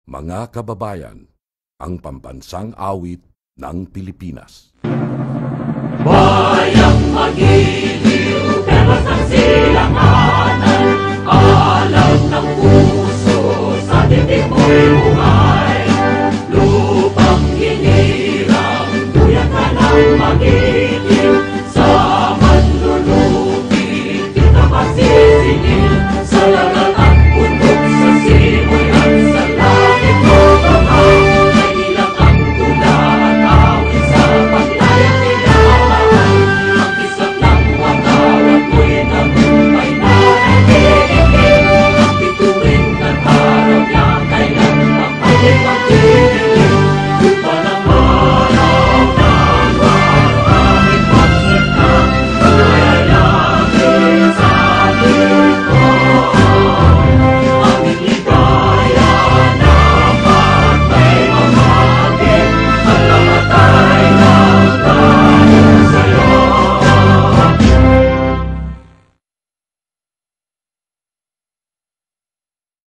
Mga kababayan, ang pambansang awit ng Pilipinas. Bayang magiliw, pelos ng silanganan, alam ng puso sa dibdib mo'y